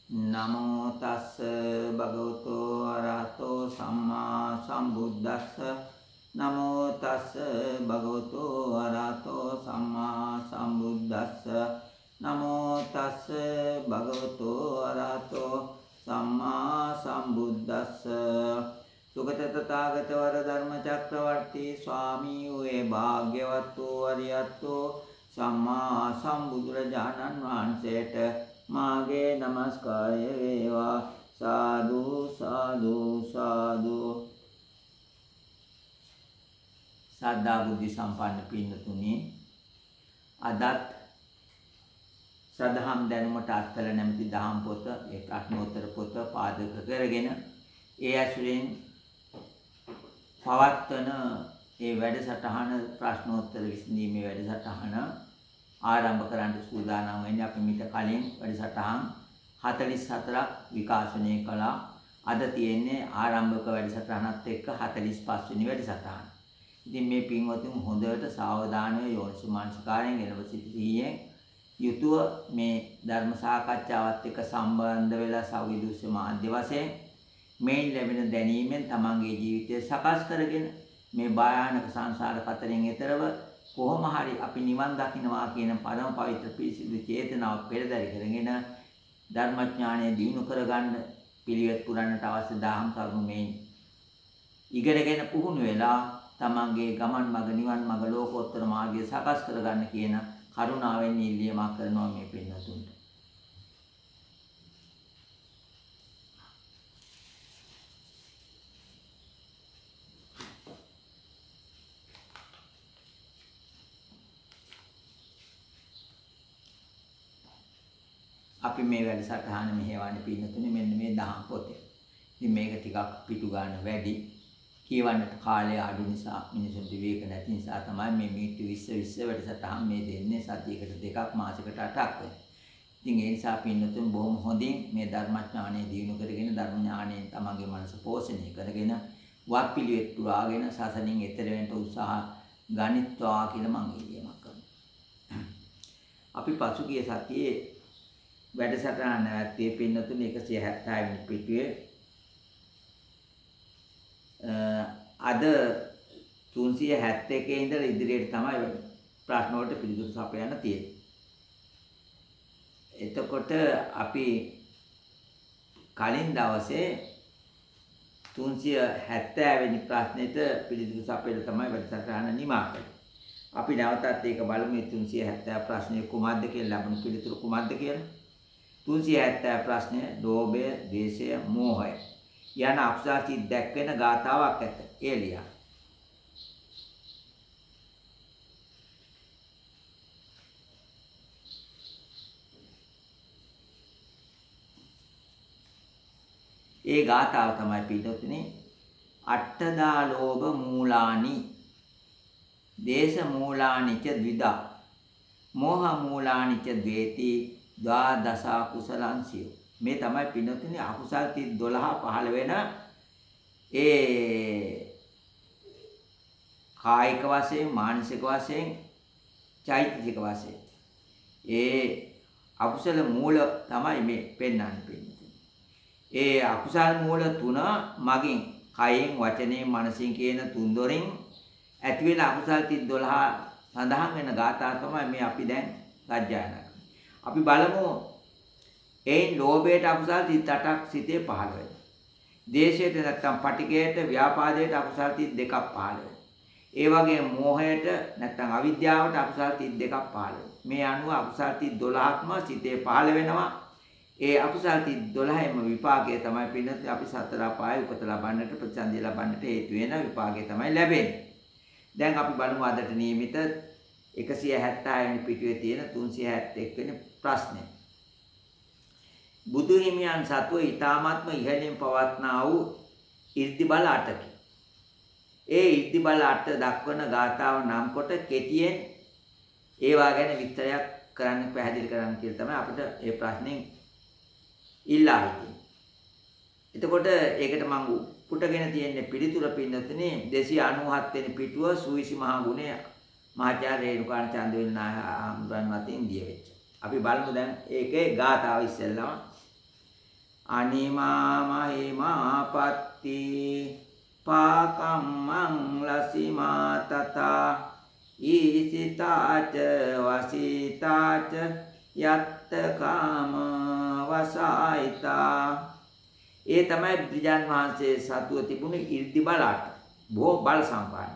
නමෝ තස්ස භගවතු අරහතෝ සම්මා සම්බුද්දස්ස නමෝ තස්ස භගවතු අරහතෝ සම්මා සම්බුද්දස්ස නමෝ තස්ස භගවතු අරහතෝ සම්මා සම්බුද්දස්ස සුගත තථාගත වර ධර්ම චක්‍රවර්ති ස්වාමී වූ භාග්‍යවත් වූ අරියත්තෝ සම්මා සම්බුදුරජාණන් වහන්සේට මාගේ නමස්කාරය වේවා සාදු සාදු සාදු. සද්ධා බුද්ධ සම්පන්න පින්නතුනි, අදත් සදහම් දැනුමට අත්වල නැමැති දහම් පොත ඒ ප්‍රශ්නෝත්තර පොත පාදක කරගෙන ඒ ඇසුරෙන් පවත්වන ඒ වැඩසටහන ප්‍රශ්නෝත්තර විසඳීමේ වැඩසටහන ආරම්භ කරන්න සූදානම් වෙන්නේ. අපි මීට කලින් වැඩසටහන් 44ක් විකාශනය කළා. අද තියෙන්නේ ආරම්භක වැඩසටහනත් එක්ක 45 වෙනි වැඩසටහන. ඉතින් මේ පින්වතුන් හොඳට සාවධානව යෝනිසමනස්කාරයෙන් එළඹ සිටියෙන් යුතුව මේ ධර්ම සාකච්ඡාවත් එක්ක සම්බන්ධ වෙලා සවිදුෂ්‍ය මාධ්‍ය වශයෙන් මේ ලැබෙන දැනීමෙන් තමන්ගේ ජීවිතය සකස් කරගෙන මේ භයානක සංසාර කතරෙන් එතරව කොහොම හරි අපි නිවන් දකින්නවා කියන පරම පවිත්‍ර පිරිසිදු චේතනාව පෙරදරි කරගෙන ධර්මඥානය දිනු කරගන්න පිළිවෙත් පුරන්නට අවශ්‍ය දහම් කරුණු මේ ඉගෙනගෙන පුහුණු වෙලා තමන්ගේ ගමන් මඟ නිවන් මඟ ලෝකෝත්තර මාර්ගය සකස් කරගන්න කියන කරුණාවෙන් ඉල්ලීමක් කරනවා මේ පින්නතුන්ට. අපි මේ වැඩසටහන මෙහෙවන්නේ පින්නතුනේ මෙන්න මේ දහම් පොතේ. ඉතින් මේක ටිකක් පිටු ගන්න වැඩි. කියවන්නට කාලය අඩු නිසා මිනිසුන්ට විවේක නැති නිසා තමයි මේ මීටු 20 වැඩසටහන් මේ දෙන්නේ සතියකට දෙකක් මාසයකට 8ක් වෙන. ඉතින් ඒ නිසා පින්නතුන් බොහොම හොඳින් මේ ධර්මඥානය දිනු කරගෙන ධර්ම ඥානයෙන් තමන්ගේ මනස පෝෂණය කරගෙන වත්පිළිවෙත් පුරාගෙන සසනින් එතර වෙන්න උත්සාහ ගනිත්වා කියලා මම ඉල්ලීමක් කරනවා. අපි පසුගිය සතියේ වැඩසටහන නැවැත්තේ පින්නතුනේ 170 වෙනි පිටුවේ අද 371 ඉඳලා ඉදිරියට තමයි ප්‍රශ්න වලට පිළිතුරු සපයන්න තියෙන්නේ. එතකොට අපි කලින් දවසේ 370 වෙනි ප්‍රශ්නෙට පිළිතුරු සපයලා තමයි වැඩසටහන නිමා කළේ. අපි නැවතත් ඒක බලමු 370 ප්‍රශ්නේ කුමක්ද කියලා ලැබුණු පිළිතුරු කුමක්ද කියලා. 370 ප්‍රශ්නය ලෝභය, ද්වේෂය, මෝහය යන අපසාරී දැක්වෙන ගාථාවක් ඇත. එළියා. ඒ ගාථාව තමයි පිටුතුනේ අට්ඨදා ලෝභ මූලානි දේශ මූලානි ච ද්විදා මෝහ මූලානි ච ද්වේති ද්වාදසා කුසලංසිය. මේ තමයි පින්නතුනේ අකුසල් 12 පහළ වෙන ඒ කායික වශයෙන් මානසික වශයෙන් චෛතසික වශයෙන් ඒ අකුසල මූල තමයි මේ පෙන්වන්නේ පින්නතුනේ. ඒ අකුසල් මූල තුන මගින් කයෙන් වචනයෙන් මනසින් කියන තුන් දොරින් ඇති වෙන අකුසල් 12 සඳහන් වෙන ගාථා තමයි මේ අපි දැන් ගායනා. අපි බලමු එයින් ලෝභයට අකුසල් 38ක් සිතේ පහළ වෙනවා. දේශයට නැත්නම් පටිඝයට ව්‍යාපාදයට අකුසල් 32ක් පහළ වෙනවා. ඒ වගේම මෝහයට නැත්නම් අවිද්‍යාවට අකුසල් 32ක් පහළ වෙනවා. මේ අනුව අකුසල් 12ක්ම සිතේ පහළ වෙනවා. ඒ අකුසල් 12ෙම විපාකය තමයි පින්නත් අපි සතර අපායේ උපත ලබන්නට ප්‍රතිසන්දිය ලබන්නට හේතු වෙන විපාකය තමයි ලැබෙන්නේ. දැන් අපි බලමු අදට නියමිත 170 වෙනි පිටුවේ තියෙන 371 වෙනි ප්‍රශ්නය. බුදු හිමියන් සතුව ඊ타මාත්ම ඉහළින් පවත්නා වූ ඉර්ධි බල 8කි. ඒ ඉර්ධි බල 8 දක්වන ගාථාව නම් කොට කෙටියෙන් ඒවා ගැන විස්තරයක් කරන්න පැහැදිලි කරන්න කියලා තමයි අපිට මේ ප්‍රශ්نين ඉල්ලා හිටියේ. එතකොට ඒකට මම පුටගෙන තියෙන පිළිතුර පින්නතුනේ 297 වෙනි පිටුව සූවිසි මහා ගුණය මහාචාර්ය රේණුකාණ චන්දවිල් හාමුදුරන් මතින් දිය වෙච්ච. අපි බලමු දැන් ඒකේ ගාථාව ඉස්සෙල්ලම අනිමා මහිමාපත්ති පාකම්මං ලසිමා තතා ඊසිතාච වසිතාච යත්ත කාම වසායිතා. ඒ තමයි බුදුන් වහන්සේ සතුව තිබුණු 이르දි බලට බොහෝ බල සම්පන්න.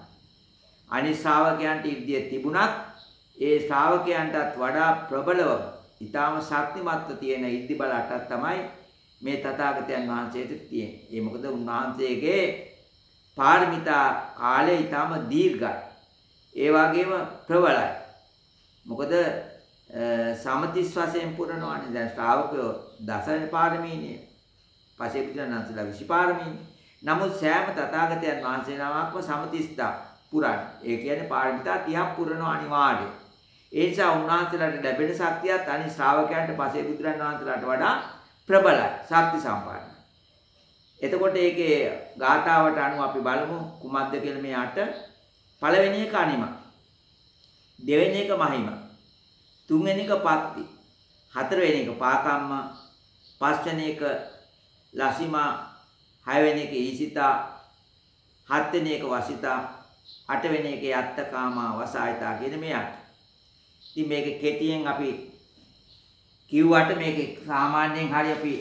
අනිත් ශ්‍රාවකයන්ට 이르දිය තිබුණත් ඒ ශ්‍රාවකයන්ටත් වඩා ප්‍රබලව ඊටාම ශක්තිමත්ව තියෙන 이르දි බලට තමයි මේ තථාගතයන් වහන්සේට තියෙන්නේ. ඒ මොකද උන්වහන්සේගේ පාරමිතා කාලය ඊටාම දීර්ඝයි. ඒ වගේම ප්‍රබලයි. මොකද සමතිස් වශයෙන් පුරනවානේ. දැන් ශ්‍රාවකයෝ දසන පාරමීනේ. පසේ බුදුරණන්සලා 20 පාරමීනේ. නමුත් සෑම තථාගතයන් වහන්සේ නමක්ම සමතිස්තා පුරන. ඒ කියන්නේ පාරමිතා 30ක් පුරනවා අනිවාර්යයෙන්. ඒ නිසා උන්වහන්සේලාට ලැබෙන ශක්තියත් අනිත් ශ්‍රාවකයන්ට පසේ බුදුරණන් වහන්සේලාට වඩා ප්‍රබලයි. ශක්ති සම්පන්නයි. එතකොට ඒකේ ගාථාවට අනුව අපි බලමු කුමක්ද කියලා මේ 8. පළවෙනි එක අනිමා. දෙවෙනි එක මහිමා. තුන්වෙනි එක පත්ති. හතරවෙනි එක පාකම්ම. පස්වෙනි එක ලසිමා. හයවෙනි එක ඊසිතා. හත්වෙනි එක වසිතා. අටවෙනි එක යත්තකාමා වසායිතා කියන මේ 8. ඉතින් මේක කෙටියෙන් අපි කිව්වට මේක සාමාන්‍යයෙන් හරි අපි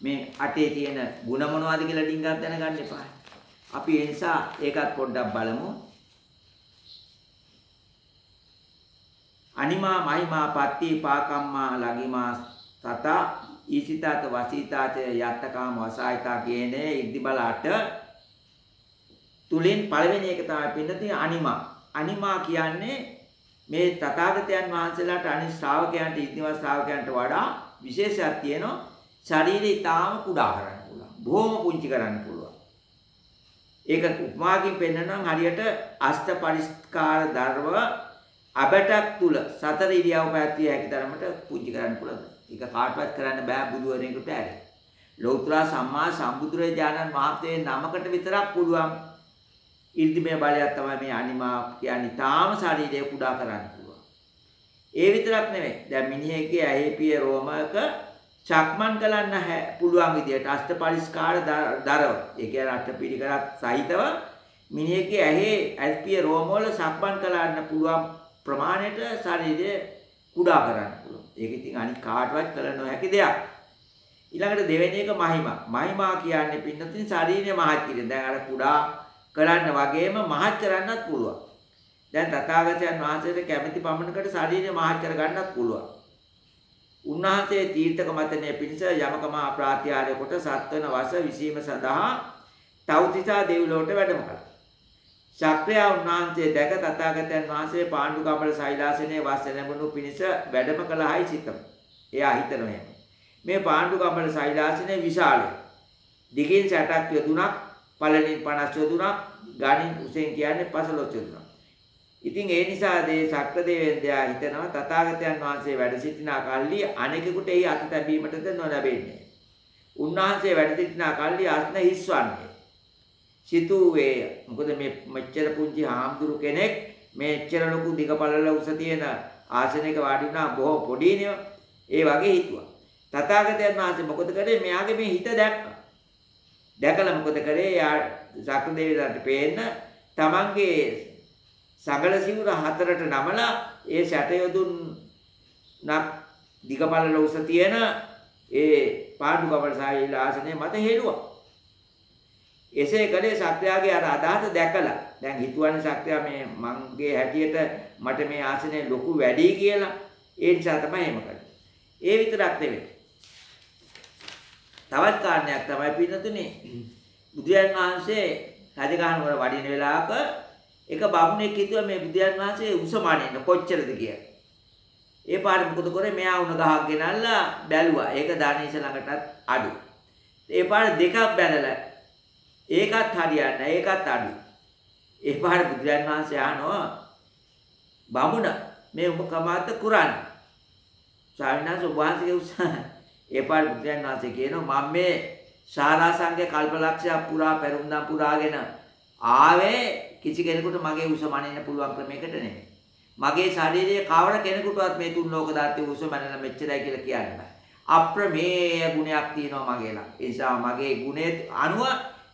මේ 8 තියෙන ಗುಣ මොනවද කියලා ඩිංගක් දැනගන්න එපා. අපි ඒ නිසා ඒකත් පොඩ්ඩක් බලමු. අනිමා මහිමා පත්ති පාකම්මා ලගිමා තත ඊසිතාත වසීතාච යත්තකාම වසායිතා කියන්නේ ඉද්ධි බල 8 තුලින් පළවෙනි එක තමයි පින්නතිය අනිමා. අනිමා කියන්නේ මේ තථාගතයන් වහන්සේලාට අනිත් ශ්‍රාවකයන්ට ඉද්ධිවත් ශ්‍රාවකයන්ට වඩා විශේෂයක් තියෙනවා. ශරීරය ඊටාම කුඩා කරන්න පුළුවන්. බොහොම පුංචි කරන්න පුළුවන්. ඒක උපමාකින් පෙන්නනම් හරියට අෂ්ට පරිස්කාර ධර්ම අබටක් තුල සතර ඉරියව් පැවැත්විය හැකි තරමට පුංචි කරන්න පුළුවන්. ඒක කාටවත් කරන්න බෑ බුදුවරයෙකුට ඇර. ලෞතර සම්මා සම්බුදුරජාණන් වහන්සේ නමකට විතරක් පුළුවන්. ඉර්ධිමය බලයක් තමයි මේ අනිමා කියන්නේ. තාම ශරීරය කුඩා කරන්න පුළුවන්. ඒ විතරක් නෙමෙයි. දැන් මිනිහෙක්ගේ ඇහි පිය රෝමක චක්මන් කරන්න පුළුවන් විදියට අෂ්ට පරිස්කාර දරව. ඒ කියන්නේ අෂ්ට පිළිකරක් සහිතව මිනිහෙක්ගේ ඇහි ඇස්පිය රෝම වල සක්මන් කරන්න පුළුවන් ප්‍රමාණයට ශරීරය කුඩා කරන්න පුළුවන්. ඒක ඉතින් අනිත් කාටවත් කළ නොහැකි දෙයක්. ඊළඟට දෙවෙනි එක මහිමා. මහිමා කියන්නේ පින්නතින් ශරීරය මහත් කිරීම. දැන් අර කුඩා කරන්න වගේම මහත් කරන්නත් පුළුවන්. දැන් තථාගතයන් වහන්සේට කැමැති පමණකට ශරීරය මහත් කර ගන්නත් පුළුවන්. උන්වහන්සේ තීර්ථක මතනය පිණිස යමකම ප්‍රාත්‍යාරය කොට සත්වන වස විසීම සඳහා තව්තිසා දෙව්ලොවට වැඩම කළා. ශක්‍රයා උන්වහන්සේ දැක තථාගතයන් වහන්සේ පාණ්ඩු කමල සෛලාසනයේ වස් නැමුණු පිණිස වැඩම කළායි සිතම. එයා හිතනවා එහෙම. මේ පාණ්ඩු කමල සෛලාසනයේ විශාලයි. දිගින් 60ක් යොදුනක්, පළලින් 50 යොදුනක්, ගණින් උසෙන් කියන්නේ 15 යොදුනක්. ඉතින් ඒ නිසා මේ ශක්‍ර දෙවියන්දයා හිතනවා තථාගතයන් වහන්සේ වැඩ සිටිනා කල්ලි අනෙකුට එහි අත තැබීමටද නොලැබෙන්නේ. උන්වහන්සේ වැඩ සිටිනා කල්ලි අස්න හිස්වන්නේ. සිතුවේ මොකද මේ මෙච්චර පුංචි හාමුදුරු කෙනෙක් මෙච්චර ලොකු දිගපළල උස තියෙන ආසනයක වාඩි වුණා බොහෝ පොඩිනේ. ඒ වගේ හිතුවා. තථාගතයන් වහන්සේ මොකද කරේ? මෙයාගේ මේ හිත දැක්කා. දැකලා මොකද කරේ? යා ශක්‍ර දෙවියන්ට පේන්න තමන්ගේ සගල සිවුර හතරට නමලා ඒ 60 යොදුනක් දිගපළල උස තියෙන ඒ පාණ්ඩු කමල සෛලාසනයේ මත හෙළුවා. එසේ කලේ ශක්‍රයාගේ අර අදහස දැකලා දැන් හිතුවනේ ශක්‍රයා මේ මංගේ හැටියට මට මේ ආසනය ලොකු වැඩි කියලා. ඒ නිසා තමයි එහෙම කළේ. ඒ විතරක් නෙවෙයි. තවත් කාරණයක් තමයි පින්නතුනේ බුදුන් වහන්සේ රජගහන වල වඩින වෙලාවක එක බමුණෙක් හිතුවා මේ බුදුන් වහන්සේ උසමණෙන්න කොච්චරද කියලා. ඒ පාරේ මොකද කරේ? මෙයා උණ ගහක් ගෙනල්ලා බැලුවා. ඒක ධානීෂ ළඟටත් අඩු. ඒ පාරේ දෙකක් බැලලා ඒකත් හරියන්නේ නැහැ. ඒකත් අඩු. ඒ පාරේ බුදුන් වහන්සේ අහනවා බමුණ මේ උඹ කමාත කුරන්නේ. ශාවිනාස වහන්සේගේ උස ඒ පාරේ බුදුන් වහන්සේ කියනවා මම මේ ශාලා සංඝේ කල්පලක්ෂයක් පුරා පෙරුම්දම් පුරාගෙන ආවේ කිසි කෙනෙකුට මගේ උස මනින්න පුළුවන් ක්‍රමයකට නෙමෙයි. මගේ ශරීරයේ කවර කෙනෙකුටවත් මේ තුන් ලෝක ධාතුවේ උස මනන මෙච්චරයි කියලා කියන්න බෑ. අප්‍රමේය ගුණයක් තියෙනවා මගේ ළඟ. ඒ නිසා මගේ ගුණේ අනුව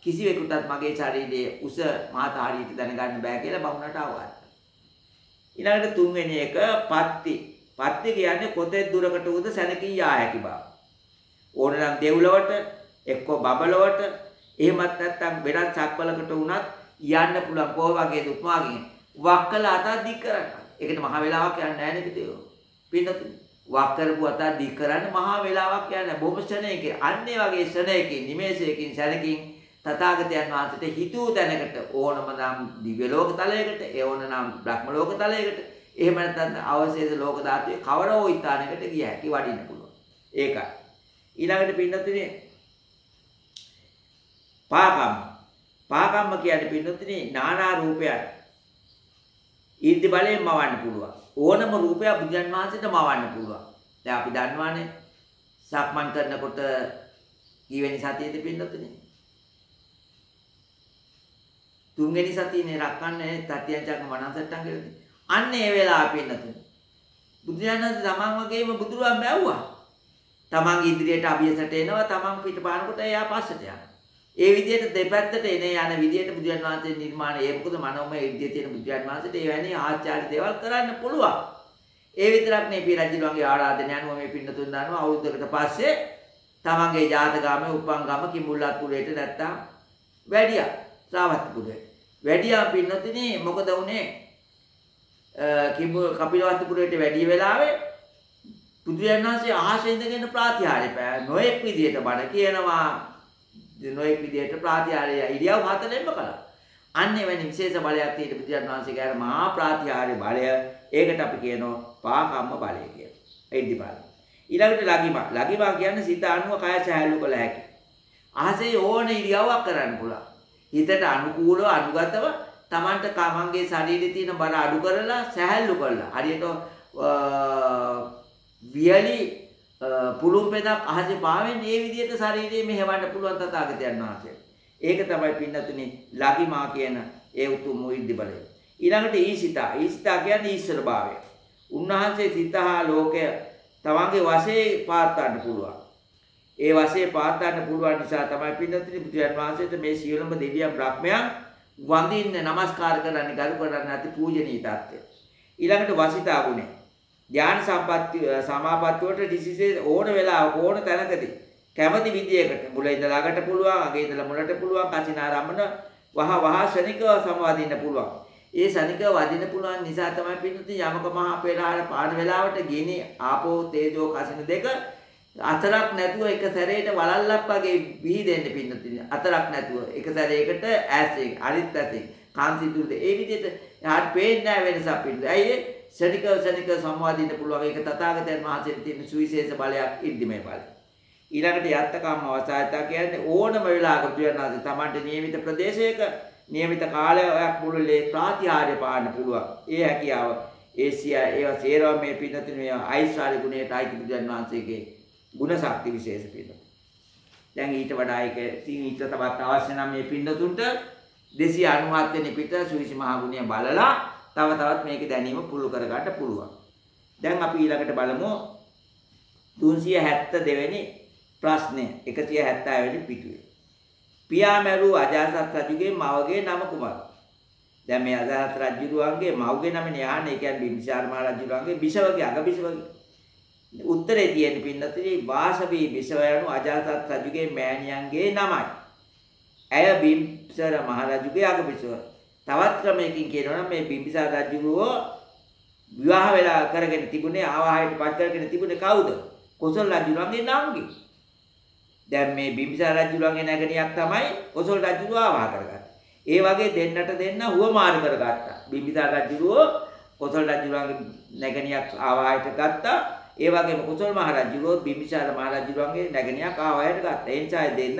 කිසිවෙකුටත් මගේ ශරීරයේ උස මහත හරියට දැනගන්න බෑ කියලා බමුණට අවවාද. ඊළඟට තුන්වෙනි එක පත්ති. පත්ති කියන්නේ කොතෙක් දුරකට උද සැනකින් යා හැකි බව. ඕනනම් දෙව්ලොවට එක්ක බබලොවට එහෙමත් නැත්නම් වෙනත් සක්වලකට වුණත් යන්න පුළුවන්. කොහොම වගේද උපමාකින් වක්කල අත දික් කරන්න. ඒකට මහ වේලාවක් යන්නේ නැහැ නේද පිටේ. පින්නතුනි වක් කරපු අත දික් කරන්න මහා වේලාවක් යන්නේ බොහොම ශරණයකින්. අන්නේ වගේ ශරණයකින් නිමේෂයකින් සැනකින් තථාගතයන් වහන්සේට හිතූ තැනකට ඕනම නම් දිව්‍ය ලෝක තලයකට ඕන නම් බ්‍රහ්ම ලෝක තලයකට එහෙම නැත්නම් අවශේෂ ලෝක ධාතුවේ කවර හෝ ස්ථානයකට ගිය හැකි වඩින්න පුළුවන්. ඒකයි. ඊළඟට පින්නතුනි පාකම්ම. පාකම්ම කියන්නේ පින්නතුනි නානා රූපයන් ඊර්ති බලයෙන් මවන්න පුළුවන්. ඕනම රූපයක් බුදුන් වහන්සේට මවන්න පුළුවන්. දැන් අපි දන්නවානේ සක්මන් කරනකොට ඊවෙනි සතියේදී පින්නතුනි තුන්වෙනි සතියනේ රැකන්නේ තත්ත්‍යංචක මනසට්ටම් කියලා. අන්න ඒ වෙලාව පින්නතුනි බුදුරජාණන් තමන් වගේම බුදුරුවන් බැව්වා. තමන් ඉදිරියට අභියසට එනවා, තමන් පිටපානකොට එයා පස්සට යනවා. ඒ විදිහට දෙපැත්තට යන විදිහට බුදුරජාණන් වහන්සේ නිර්මාණය. ඒ මොකද මනෝමය විදිහේ තියෙන බුදුරජාණන් වහන්සේට ඒ වැනි ආචාර්ය දේවල් කරන්න පුළුවන්. ඒ විතරක් නෙවෙයි පිරජිලුවන්ගේ ආරාධනය අනුව මේ පින්නතුන් දානවා අවුරුද්දකට පස්සේ තමන්ගේ ජාතකාමේ උපංගම කිඹුල්ලත්පුරේට නැත්තම් වැඩියා ශ්‍රාවත්පුරේ. වැඩියා පින්නතුනි මොකද වුනේ? කපිලවස්තුපුරයට වැඩි වෙලාවේ බුදුරජාණන් වහන්සේ ආශේ ඉඳගෙන ප්‍රාතිහාර්ය නොඑක් විදියට බණ කියනවා. නොඑක් විදියට ප්‍රාතිහාර්ය ඉරියව් හතරෙන්ම කළා. අන්න එවැනි විශේෂ බලයක් තියෙන බුදුරජාණන් වහන්සේ කියන මහා ප්‍රාතිහාර්ය බලය. ඒකට අපි කියනවා පාකම්ම බලය කියලා. එද්දි බලය. ඊළඟට ලගිමා. ලගිමා කියන්නේ සිත අනුව කය සහැල්ලු කළ හැකි. ආසේ ඕන ඉරියව්වක් කරන්න පුළුවන්. හිතට අනුකූලව අනුගතව තමන්ට තමන්ගේ ශරීරයේ තියෙන බර අඩු කරලා සැහැල්ලු කරලා හරියට වියලි පුළුම් පෙදක් අහසේ පාවෙන් මේ විදිහට ශරීරයේ මෙහෙවන්න පුළුවන් තථාගතයන් වහන්සේ. ඒක තමයි පින්නතුනි ලගිමා කියන ඒ උතුම් මුයිද්දි බලය. ඊළඟට ඊසිතා. ඊසිතා කියන්නේ ඊශ්වර භාවය. උන්වහන්සේ සිතහා ලෝකය තමන්ගේ වශයෙන් පාත් පුළුවන්. ඒ වශයෙන් පාත් ගන්න පුළුවන් නිසා තමයි පින්නතුනි බුදුන් වහන්සේට මේ සියලුම දෙවියන් බ්‍රහ්මයන් වඳින්න නමස්කාර කරන්නේ ගරු කරන්නේ නැති පූජනීය තත්ත්වය. ඊළඟට වසිතා ගුණය. ධ්‍යාන සම්පatti සමාපත්තියට කිසිසේ ඕන වෙලාවක ඕන තැනකදී කැමති විදියකට මුල ඉඳලා ළඟට පුළුවන්, අගේ ඉඳලා මුලට පුළුවන්, කසිනාරම්මන වහ ශනිකව සමවදින්න පුළුවන්. ඒ ශනිකව වදින්න පුළුවන් නිසා තමයි පින්නතුනි යමක මහා පෙරහර පාන වෙලාවට ගිනි ආපෝ තේජෝ කසින දෙක අතරක් නැතුව එක සැරේට වලල්ලක් වගේ විහිදෙන්න පින්නතුනි. අතරක් නැතුව එක සැරේකට ඈස්යෙන් අනිත් ඇතේ කාන්සිතුද ඒ විදිහට යාට පේන්නේ නැහැ වෙනසක් පින්නතුනි. ඇයි ඒ ශනිකව සම්වාදින්න පුළුවන්. ඒක තථාගතයන් වහන්සේට තියෙන සුවිශේෂ බලයක් ඉර්ධිමය බලය. ඊළඟට යත්තකම්ම අවසායතා කියන්නේ ඕනම වෙලාවක බුදුරජාණන් තමන්ට නියමිත ප්‍රදේශයක නියමිත කාලයක් මුළුල්ලේ ප්‍රාතිහාර්ය පාන්න පුළුවන්. ඒ හැකියාව ඒවා සේරම මේ පින්නතුනි මේ අයිස්ාරි ගුණයට අයිති බුදුරජාණන් වහන්සේගේ ගුණ ශක්ති විශේෂ පින්නතුනි. දැන් ඊට වඩා ඒක ඊට තවත් අවශ්‍ය නම් මේ පින්නතුන්ට 297 වෙනි පිට සුවිසි මහා ගුණය බලලා තවත් මේක දැනීම පුළු කර ගන්න පුළුවන්. දැන් අපි ඊළඟට බලමු 372 වෙනි ප්‍රශ්නය 170 වෙනි පිටුවේ. පියා මැරු අජාසත් රජුගේ මවගේ නම කුමක්ද? දැන් මේ අජාසත් රජුගේ මවගේ නමනේ යහන්නේ. ඒ කියන්නේ බිම්බිසාර මහ රජුගේ බිසවගේ අග බිසවගේ. උත්තරේ තියෙන පින්නතුනි වාසවි බිසව යනු අජාසත් රජුගේ මෑණියන්ගේ නමයි. ඇය බිම්බිසාර මහ රජුගේ අග බිසව. තවත් ක්‍රමයකින් කියනවා නම් මේ බිම්බිසාර රජුව විවාහ වෙලා කරගෙන තිබුණේ ආවාහයට පත් කරගෙන තිබුණේ කවුද? කොසල් රජුගේ නංගි. දැන් මේ බිම්බිසාර රජුගේ නැගණියක් තමයි කොසල් රජුව ආවාහ කරගත්තේ. ඒ වගේ දෙන්න හුවමාරු කරගත්තා. බිම්බිසාර රජුව කොසල් රජුගේ නැගණියක් ආවාහයට ගත්තා. ඒ වගේම කොසල් මහ රජුව බිම්බිසාර මහ රජුගේ නැගණියක් ආවාහයට ගත්තා. ඒ නිසා දෙන්න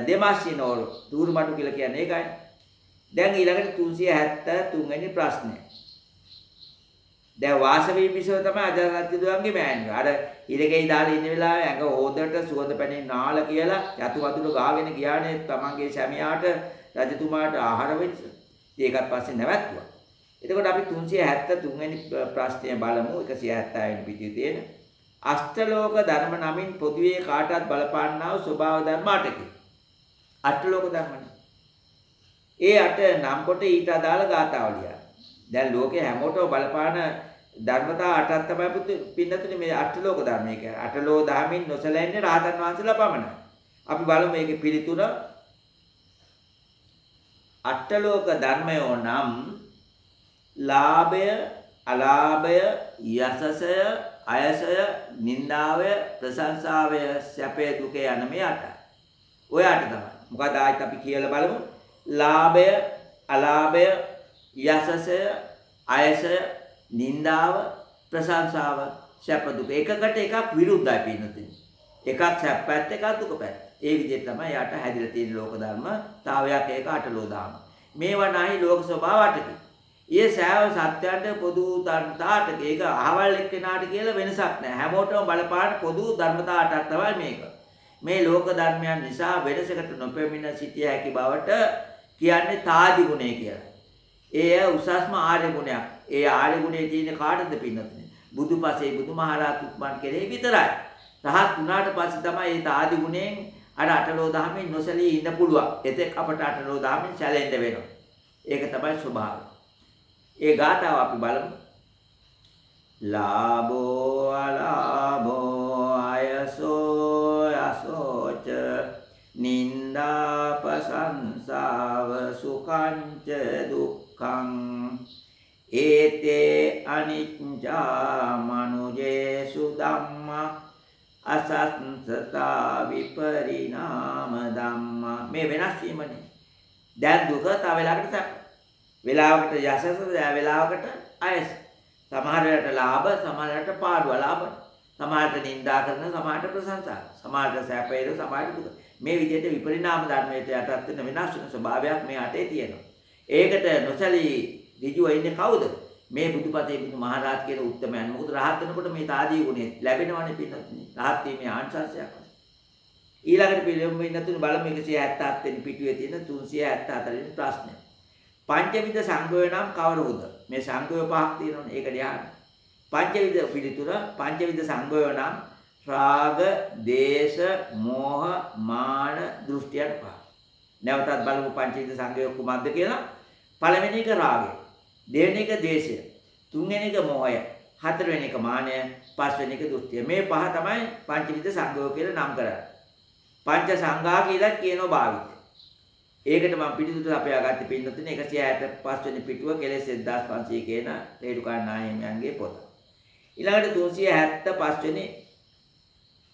දෙමාසිනෝරු දුරුමඩු කියලා කියන්නේ ඒකයි. දැන් ඊළඟට 373 වෙනි ප්‍රශ්නය. දැන් වාසවි බිසව තමයි අජාසත් රජුගේ මෑණියෝ. අර ඉරගෙයි දාලා ඉන්න වෙලාවේ ඇඟ හොදට සුවඳ පැනේ නාල කියලා යතු වතුර ගාගෙන ගියානේ තමන්ගේ සැමියාට රජතුමාට ආහාර වෙන්න. ඒකත් පස්සේ නැවැත්තුවා. එතකොට අපි 373 වෙනි ප්‍රශ්නය බලමු. 170 වෙනි පිටුවේ තියෙන. අෂ්ටලෝක ධර්ම නමින් පොදුවේ කාටත් බලපාන්නා වූ ස්වභාව ධර්ම 8කි. අෂ්ටලෝක ධර්මනේ. ඒ 8 නම් කොට ඊට අදාළ ගාථාවලිය. දැන් ලෝකේ හැමෝටම බලපාන ධර්මතා 8ක් තමයි පින්නතුනේ මේ අටලෝක ධර්ම. ඒ කියන්නේ අටලෝ දහමින් නොසැලෙන්නේ රහතන් වහන්සේලා පමණයි. අපි බලමු මේකේ පිළිතුර. අටලෝක ධර්මයෝ නම් ලාභය, අලාභය, යසසය, අයසය, නින්දාවය, ප්‍රශංසාවය, සැපය, දුක යන මේ 8යි. ඔය 8 තමයි. මොකද ආයිත් අපි කියලා බලමු. ලාභය, අලාභය, යසසය, අයසය, නින්දාව, ප්‍රශංසාව, සැප දුක එකකට එකක් විරුද්ධයි පින්නතුනි. එකක් සැප පැත්ත, එකක් දුක පැත්ත. ඒ විදිහට තමයි යට හැදිලා තියෙන ලෝක ධර්මතාවයක් ඒක අටලෝ දාම. මේවා නැහි ලෝක ස්වභාව 8කි. ඊයේ සෑම සත්‍යයන්ට පොදු ධර්මතා 8කි. ඒක අහවල් එක්කෙනාට කියලා වෙනසක් නැහැ. හැමෝටම බලපාන පොදු ධර්මතා 8ක් තමයි මේක. මේ ලෝක ධර්මයන් නිසා වෙනසකට නොපෙමිණ සිටිය හැකි බවට කියන්නේ තාදි ගුණය කියලා. ඒ උසස්ම ආර්ය ගුණයක්. ඒ ආර්ය ගුණයේ තියෙන කාටද පින්නතුනේ? බුදුපසේ බුදුමහරහත් උත්මන් කෙරෙහි විතරයි. රහත් වුණාට පස්සේ තමයි මේ තාදි ගුණයෙන් අර අටලෝ දහමෙන් නොසැලී ඉන්න පුළුවන්. එතෙක් අපට අටලෝ දහමෙන් සැලෙන්න වෙනවා. ඒක තමයි ස්වභාවය. ඒ ගාථාව අපි බලමු. ලාභෝ අලාභෝ අයසෝ යසෝච නින්දා ප්‍රශංසාව සුඛංච දුක්ඛං ඒතේ අනිච්චා මනුජේසු ධම්මා අසංසතා විපරිණාම ධම්මා. මේ වෙනස් වීමනේ. දැන් දුක තව වෙලාවකට සැප. වෙලාවකට යසස, වෙලාවකට අයස. සමහර වෙලාවට ලාභ, සමහර වෙලාවට පාඩුව ලාභ. සමහරට නින්දා කරන, සමහරට ප්‍රශංසා. සමහරට සැපේද, සමහරට දුක. මේ විදිහට විපරිණාම ධර්මයට යටත් වෙන වෙනස් වෙන ස්වභාවයක් මේ අටේ තියෙනවා. ඒකට නොසලී ඍජුව ඉන්නේ කවුද? මේ බුදුපතේ බුදුමහරහත් කියන උත්තමයන්. මොකද රහත් වෙනකොට මේ තාදී ගුණය ලැබෙනවනේ පින්නතුනි. රහත් වීමේ ආංශංශයක්. ඊළඟට පිළිවෙම ඉන්නතුනි බලමු 177 වෙනි පිටුවේ තියෙන 374 වෙනි ප්‍රශ්නය. පංචවිධ සංගය නම් කවරහුද? මේ සංගය පහක් තියෙනවනේ. ඒක ධ්‍යාන. පංචවිධ පිළිතුර පංචවිධ සංගය නම් රාග, දේශ, මෝහ, මාන, දෘෂ්ටියන් පහ. නැවතත් බලමු පංචවිධ සංගය කුමක්ද කියලා. පළවෙනි එක රාගය. දෙවෙනි එක දේශය. තුන්වෙනි එක මෝහය. හතරවෙනි එක මානය. පස්වෙනි එක දෘෂ්ටිය. මේ පහ තමයි පංචවිධ සංගය කියලා නම් කරන්නේ. පංච සංඝා කියලා කියනවා භාවිතය. ඒකට මම පිටුතුට අපේ ආගත්තේ පින්නතුනේ 165 වෙනි පිටුව කෙලෙස් 1500 කියන රේරුකාණ නායකයන්ගේ පොත. ඊළඟට 375 වෙනි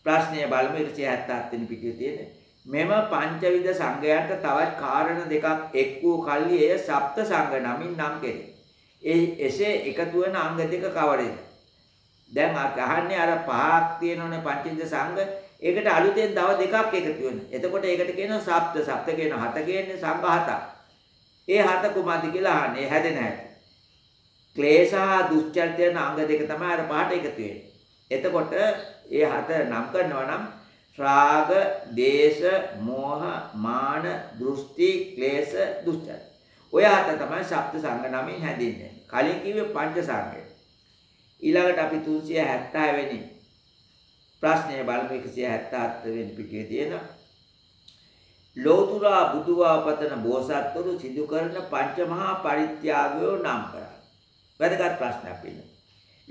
ප්‍රශ්නය බලමු 177 වෙනි පිටුවේ තියෙන. මෙම පංචවිධ සංඝයන්ට තවත් කාරණ දෙකක් එක් වූ කල්හි එය සප්ත සංඝ නමින් නම් කෙරේ. එසේ එකතු වෙන අංග දෙක කවරේද? දැන් අහන්නේ අර පහක් තියෙනවනේ පංචවිධ සංඝ. ඒකට අලුතෙන් තව දෙකක් එකතු වෙනවා. එතකොට ඒකට කියනවා සප්ත. සප්ත කියන හත කියන්නේ සංඝ හතක්. ඒ හත කුමක්ද කියලා අහන්නේ. හැදෙන හැටි. ක්ලේශ හා දුස්චරිත යන අංග දෙක තමයි අර පහට එකතු වෙන්නේ. එතකොට ඒ හත නම් කරනවා නම් රාග, දේශ, මෝහ, මාන, දෘෂ්ටි, ක්ලේශ, දුස්චරිත. ඔය හත තමයි සප්ත සංඝ නමින් හැදින්නේ. කලින් කිව්වේ පංච සංඝය. ඊළඟට අපි 376 වෙනි ප්‍රශ්නය බලමු 177 වෙනි පිටුවේ තියෙන. ලෝතුරා බුදුවා පතන බෝසත්තුරු සිදු කරන පංච මහා පරිත්‍යාගයෝ නම් කරා. වැදගත් ප්‍රශ්නයක් වෙනවා.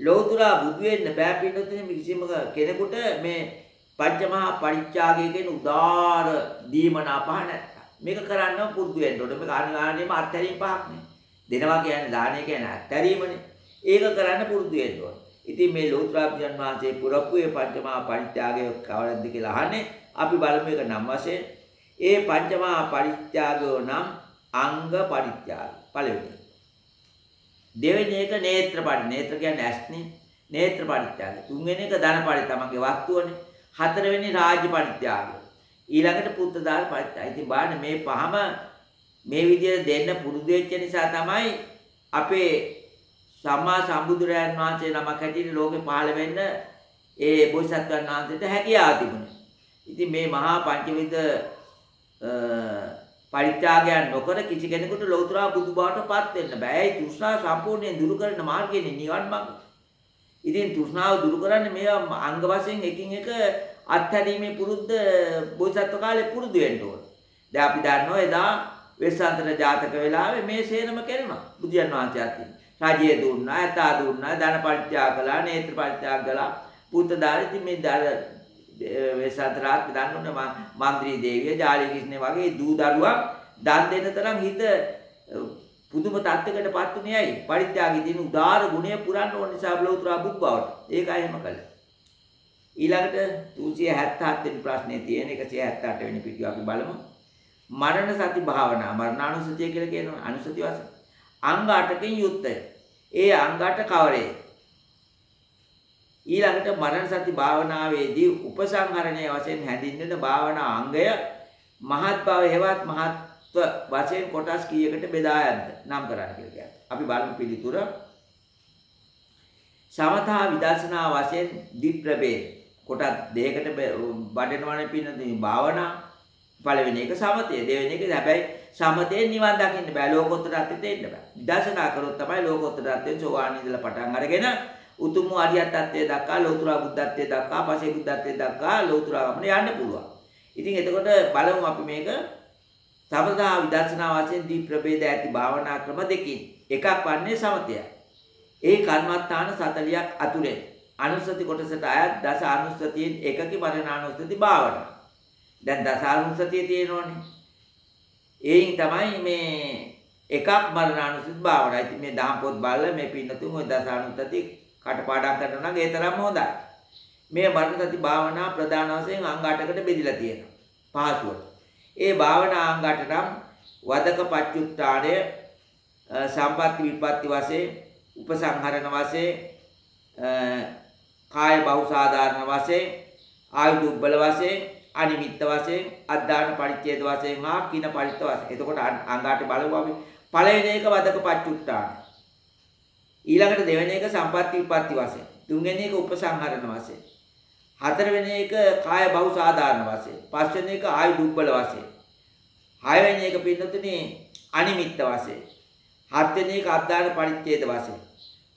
ලෝතුරා බුදු වෙන්න බෑ පින්නතුනේ කිසිම කෙනෙකුට මේ පංච මහා පරිත්‍යාගය කියන උදාර දීමනා පහ නැත්තම්. මේක කරන්න පුරුදු වෙන්න ඕනේ. මේක අනිවාර්යයෙන්ම අත්හැරීම් පහක් නේ. දෙනවා කියන්නේ දානය කියන්නේ අත්හැරීමනේ. ඒක කරන්න පුරුදු වෙන්න ඕනේ. ඉතින් මේ ලෝතුරා බුදුන් වහන්සේ පුරපු මේ පංචමහා පරිත්‍යාගය කවරද කියලා අහන්නේ. අපි බලමු ඒක නම් වශයෙන්. ඒ පංචමහා පරිත්‍යාගය නම් අංග පරිත්‍යාගය. පළවෙනි. දෙවෙනි එක නේත්‍ර පරිත්‍යාගය. නේත්‍ර කියන්නේ ඇස්නේ. නේත්‍ර පරිත්‍යාගය. තුන්වෙනි එක ධන පරිත්‍යාගය. තමන්ගේ වස්තුවනේ. හතරවෙනි රාජ්‍ය පරිත්‍යාගය. ඊළඟට පුත්‍රදාන පරිත්‍යාගය. ඉතින් බලන්න මේ පහම මේ විදිහට දෙන්න පුරුදු වෙච්ච නිසා තමයි අපේ සම්මා සම්බුදුරයන් වහන්සේ නමක් හැටියට ලෝකෙ පහළ වෙන්න ඒ බෝසත්වයන් වහන්සේට හැකියාව තිබුණා. ඉතින් මේ මහා පංචවිධ පරිත්‍යාගයන් නොකර කිසි කෙනෙකුට ලෞතර බුදු බවට පත් වෙන්න බෑ. ඒ තෘෂ්ණා සම්පූර්ණයෙන් දුරු කරන මාර්ගයනේ නිවන් මාර්ගය. ඉතින් තෘෂ්ණාව දුරු කරන්නේ මේවා අංග වශයෙන් එකින් එක අත්හැරීමේ පුරුද්ද බෝසත්ත්ව කාලේ පුරුදු වෙන්න ඕන. දැන් අපි දන්නවා එදා වෙස්සන්තර ජාතක වෙලාවේ මේ සේනම කෙරුණා. බුදුන් වහන්සේ අතින්. රාජ්‍ය දුන්නා, ඇතා දුන්නා, ධන පරිත්‍යාග කළා, නේත්‍ර පරිත්‍යාග කළා. පුත්‍රදාරි ඉතින් මේ වෙස්සන්තරාත් දන්නෝනේ මන්ත්‍රී දේවිය, ජාලි කිෂ්ණේ වගේ දූ දරුවා දන් දෙන්න තරම් හිත පුදුම තත්ත්වයකටපත් උනේ ඇයි? පරිත්‍යාගයේ තියෙන උදාාර ගුණය පුරන්න ඕන නිසා ලෞතර බුද් බවට. ඒකයි එහෙම කළේ. ඊළඟට 377 වෙනි ප්‍රශ්නේ තියෙන 178 වෙනි පිටුව අපි බලමු. මරණ සති භාවනා මරණානුසතිය කියලා කියනවා අනුසති වශයෙන්. අංග 8කින් යුක්තය. ඒ අංග 8 කවරේ? ඊළඟට මරණ සති භාවනාවේදී උපසංහරණයේ වශයෙන් හැදින්වෙන භාවනා අංගය මහත් භව හේවත් මහත්ව වශයෙන් කොටස් කීයකට බෙදා ඇද්ද නම් කරන්න කියලා කියනවා. අපි බලමු පිළිතුර. සමථා විදර්ශනා වශයෙන් දිප්‍රභේද කොටස් දෙකකට බඩනවනේ පින්නදී භාවනා පළවෙනි එක සමතය දෙවෙනි එක හැබැයි සමතේ නිවන් දකින්න බෑ ලෝකෝත්තර අත්‍යයට එන්න බෑ. විදර්ශනා කරොත් තමයි ලෝකෝත්තර අත්‍යයෙන් සෝවාන් ඉඳලා පටන් අරගෙන උතුම් අරියත් අත්‍යය දක්වා ලෞතර බුද්ධත්වයට දක්වා පසේ බුද්ධත්වයට දක්වා ලෞතර ගමන යන්න පුළුවන්. ඉතින් එතකොට බලමු අපි මේක සමථා විදර්ශනා වශයෙන් දිප්‍රභේද ඇති භාවනා ක්‍රම දෙකකින් එකක් වන්නේ සමතයයි. ඒ කර්මස්ථාන 40ක් අතුරෙන් අනුස්සති කොටසට අයත් දස අනුස්සතියෙන් එකකි මරණානුස්සති භාවනා. දැන් දස අනුස්සතිය තියෙනෝනේ. ඒයින් තමයි මේ එකක් මරණානුස්සති භාවනා. ඉතින් මේ දහම් පොත් බලලා මේ පින්නතුන් ඔය දස අනුස්සති කටපාඩම් කරනවා නම් ඒ තරම්ම හොඳයි. මේ මරණ සති භාවනා ප්‍රධාන වශයෙන් අංග 8කට බෙදලා තියෙනවා. පහසුවට. ඒ භාවනා අංග 8 නම් වදක පච්චුත්තාණය සම්පatti විපatti වශයෙන් උපසංහරණ වශයෙන් කාය බහුසාධාරණ වශයෙන් ආයු දුබ්බල වශයෙන් අනිමිත්ත වශයෙන් අද්දාන පරිච්ඡේද වශයෙන් හා කින පරිත්ත වශයෙන්. එතකොට අංගාට බලමු අපි. පළවෙනි එක වදක පච්චුත්තාන. ඊළඟට දෙවෙනි එක සම්පatti විපatti වශයෙන්. තුන්වෙනි එක උපසංහරණ වශයෙන්. හතරවෙනි එක කාය බහුසාධාරණ වශයෙන්. පස්වෙනි එක ආයු දුබ්බල වශයෙන්. හයවෙනි එක පින්නතුනේ අනිමිත්ත වශයෙන්. හත්වෙනි එක අද්දාන පරිච්ඡේද වශයෙන්.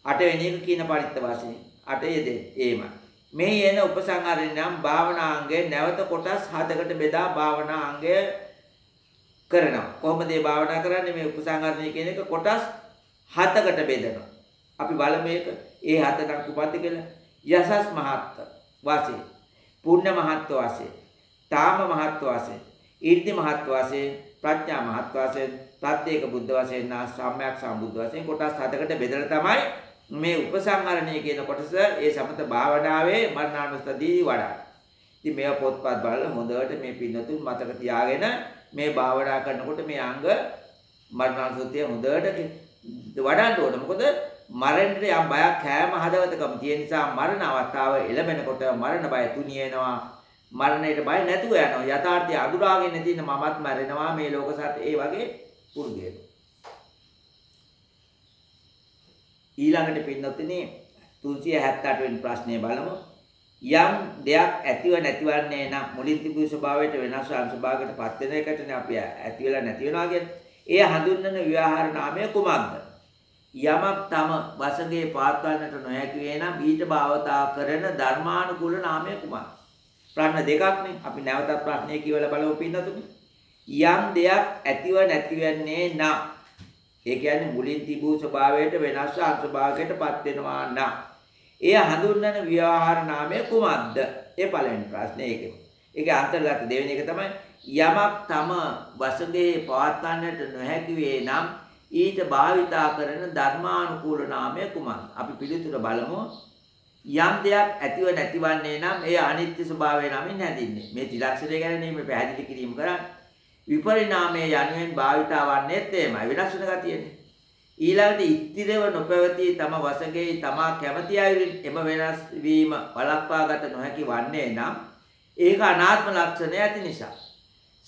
අටවෙනි එක කින පරිත්ත වශයෙන්. අටේ එහෙමයි. මේ එන උපසංහරණය නම් භාවනාංගයේ නැවත කොටස් 7කට බෙදා භාවනාංගය කරනවා. කොහොමද මේ භාවනා කරන්නේ? මේ උපසංහරණය කියන එක කොටස් 7කට බෙදනවා. අපි බලමු මේක. ඒ 7 නම් කුපත් කියලා. යසස් මහත්ව වශයෙන්, පුණ්‍ය මහත්ව වශයෙන්, තාම මහත්ව වශයෙන්, ඊර්ති මහත්ව වශයෙන්, ප්‍රඥා මහත්ව වශයෙන්, ප්‍රත්‍යේක බුද්ධ වශයෙන් නා සම්‍යක් සම්බුද්ධ වශයෙන් කොටස් 7කට බෙදලා තමයි මේ උපසංහරණය කියන කොටස ඒ සමත භාවනාවේ මරණානුස්සතිය වඩා. ඉතින් මේවා පොත්පත් බලලා හොඳට මේ පින්නතුන් මතක තියාගෙන මේ භාවනා කරනකොට මේ අංග මරණානුස්සතිය හොඳට වඩන්න ඕන. මොකද මරණයට යම් බයක් හැම හදවතකම තියෙන නිසා මරණ අවස්ථාව එළඹෙනකොට මරණ බය තුනියනවා. මරණයට බය නැතුව යනවා. යථාර්ථය අඳුරාගෙන තියෙන මමත් මැරෙනවා මේ ලෝක සත්‍ය ඒ වගේ පුරුදු වෙනවා. ඊළඟට පින්නොත්නේ 378 වෙනි ප්‍රශ්නය බලමු. යම් දෙයක් ඇතිව නැතිවන්නේ නම් මුලින් තිබූ ස්වභාවයට වෙනස් අංශභාගයකට පත් වෙන එකටනේ අපි ඇති වෙලා නැති වෙනවා කියන්නේ. ඒ හඳුන්වන ව්‍යවහාර නාමය කුමක්ද? යමක් තම වශයෙන් පවත්වන්නට නොහැකි වේ නම් ඊට භාවතා කරන ධර්මානුකූල නාමය කුමක්ද? ප්‍රශ්න දෙකක්නේ. අපි නැවතත් ප්‍රශ්නය කියවලා බලමු පින්නතුනේ. යම් දෙයක් ඇතිව නැතිවන්නේ නම් ඒ කියන්නේ මුලින් තිබූ ස්වභාවයට වෙනස් අංශභාගයකට පත් වෙනවා නම් එය හඳුන්වන ව්‍යවහාර නාමය කුමක්ද? ඒ පළවෙනි ප්‍රශ්නේ ඒකේ. ඒකේ අන්තර්ගත දෙවෙනි එක තමයි යමක් තම වශයෙන් පවත්වන්නට නොහැකි වේ නම් ඊට භාවිතා කරන ධර්මානුකූල නාමය කුමක්ද? අපි පිළිතුර බලමු. යම් දෙයක් ඇතිව නැතිවන්නේ නම් එය අනිත්‍ය ස්වභාවය නමින් හැදින්නේ. මේ ත්‍රිලක්ෂණය ගැන මේ පැහැදිලි කිරීම කරන්නේ. විපරිණාමයේ යනුවෙන් භාවිතා වන්නේත් එමය වෙනස් වෙන ගතියනේ. ඊළඟට ස්ථිරව නොපැවතී තම වශයෙන් තමා කැමැති අයුරින් එම වෙනස් වීම වළක්වාගත නොහැකි වන්නේ නම් ඒක අනාත්ම ලක්ෂණය ඇති නිසා.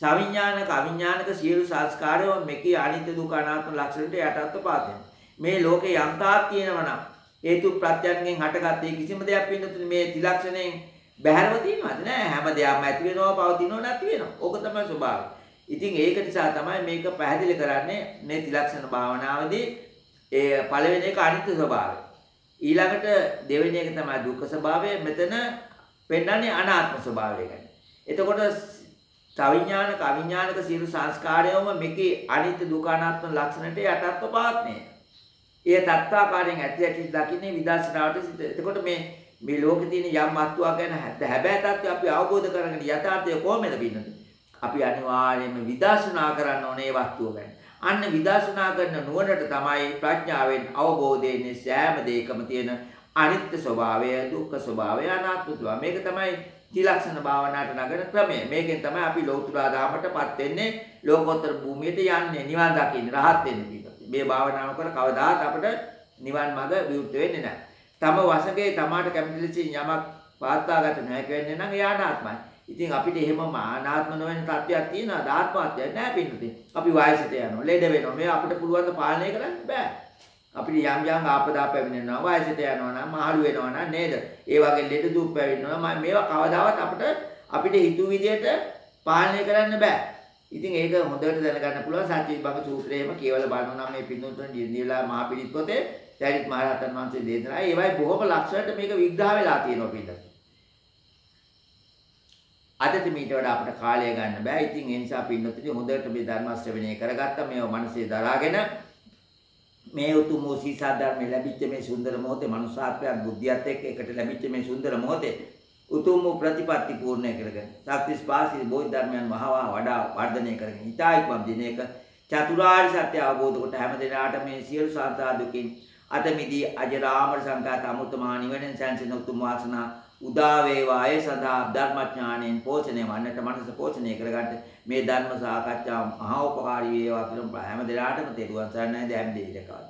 සවිඥානික අවිඥානික සියලු සංස්කාරයෝ මෙකී අනිත්‍ය දුක අනාත්ම ලක්ෂණයට යටත්ව පාදෙනවා. මේ ලෝකේ යම්තාක් තියෙනවා නම් හේතු ප්‍රත්‍යයන්ගෙන් හටගත්තේ කිසිම දෙයක් පින්නතුනේ මේ ත්‍රිලක්ෂණයෙන් බැහැරව තියෙනවද? නෑ. හැම දෙයක්ම ඇති වෙනවා, පවතිනවා, නැති වෙනවා. ඕක තමයි ස්වභාවය. ඉතින් ඒක නිසා තමයි මේක පැහැදිලි කරන්නේ මේ ත්‍රිලක්ෂණ භාවනාවේදී ඒ පළවෙනි එක අනිත්‍ය ස්වභාවය. ඊළඟට දෙවෙනි එක තමයි දුක්ඛ ස්වභාවය. මෙතන පෙන්නන්නේ අනාත්ම ස්වභාවය ගැන. එතකොට සවිඥානික අවිඥානික සියලු සංස්කාරයෝම මේකේ අනිත්‍ය දුක්ඛ අනාත්ම ලක්ෂණයට යටත්ව පවත්නේ. ඒ තත්ත්වාකාරයෙන් ඇති ඇති දකින්නේ විදර්ශනාවට සිට. එතකොට මේ ලෝකේ තියෙන යම් වස්තුවක් ගැන හැබෑ තත්ත්වය අපි අවබෝධ කරගෙන යථාර්ථය කොහොමද පින්නන්නේ? අපි අනිවාර්යයෙන්ම විදර්ශනා කරන්න ඕනේ මේ වස්තුව ගැන. අන්න විදර්ශනා කරන නුවණට තමයි ප්‍රඥාවෙන් අවබෝධයෙන්නේ සෑම දෙයකම තියෙන අනිත්‍ය ස්වභාවය, දුක්ඛ ස්වභාවය, අනාත්ම ස්වභාවය. මේක තමයි ත්‍රිලක්ෂණ භාවනාවට නගන ක්‍රමය. මේකෙන් තමයි අපි ලෞතර ධාමයටපත් වෙන්නේ, ලෝකෝත්තර භූමියට යන්නේ, නිවන් දකින්නේ, රහත් වෙන්නේ කියලා. මේ භාවනාව කර කවදාත් අපිට නිවන් මඟ විවෘත වෙන්නේ නැහැ. තම වශයෙන් තමාට කැමති ලෙස යමක් පාත්වාගත නොහැකි වෙන්නේ නම් ඒ අනාත්මයි. ඉතින් අපිට එහෙම අනාත්ම නොවන තත්ත්වයක් තියෙනවා, ආත්මත්වයක් නැහැ පින්නතේ. අපි වයසට යනවා, ලෙඩ වෙනවා. මේ අපිට පුළුවන් ද පාලනය කරන්න බෑ. අපිට යම් ආපදා පැමිණෙනවා, වයසට යනවා නම්, මහලු වෙනවා නම් නේද? ඒ වගේ ලෙඩ දුක් පැමිණෙනවා. මේවා කවදාවත් අපිට හිතුව විදියට පාලනය කරන්න බෑ. ඉතින් ඒක හොඳට දැනගන්න පුළුවන් සත්‍ය විභංග සූත්‍රයේම කියවලා බලනවා නම් මේ පින්තුන්ට නිලා මහා පිළිත් පොතේ සරිත් මහ රහතන් වහන්සේ දේශනා ඒවයි බොහොම ලක්ෂණට මේක විග්‍රහ වෙලා තියෙනවා පින්තුන්. අදට මීට වඩා අපිට කාලය ගන්න බෑ. ඉතින් ඒ නිසා පින්තුන්ටි හොඳට මේ ධර්ම ශ්‍රවණය කරගත්තා. මේව මනසේ දරාගෙන මේ උතුම් වූ සීසා ධර්ම ලැබිච්ච මේ සුන්දර මොහොතේ මනුෂ්‍යාත්මයක් බුද්ධියත් එක්ක එකට ලැබිච්ච මේ සුන්දර මොහොතේ උතුම් වූ ප්‍රතිපත්ති පූර්ණය කරගෙන සත්‍විස් පාසී බෝධි ධර්මයන් වහවා වඩා වර්ධනය කරගෙන ඊටයික්ම දිනයක චතුරාර්ය සත්‍ය අවබෝධ කොට හැම දිනාට මේ සියලු සංසාර දුකින් අත මිදී අජරාමර සංඝාත අමුත්තමා නිවනෙන් සැනසෙන උතුම් වාසනා උදා වේවා. ඒ සදා ධර්මඥාණයෙන් පෝෂණය වන්නට මනස පෝෂණය කරගන්න මේ ධර්ම සාකච්ඡාව මහා උපකාරී වේවා කියලා හැම දිනාටම තෙරුවන් සරණයි දැන් දෙවිලකවා.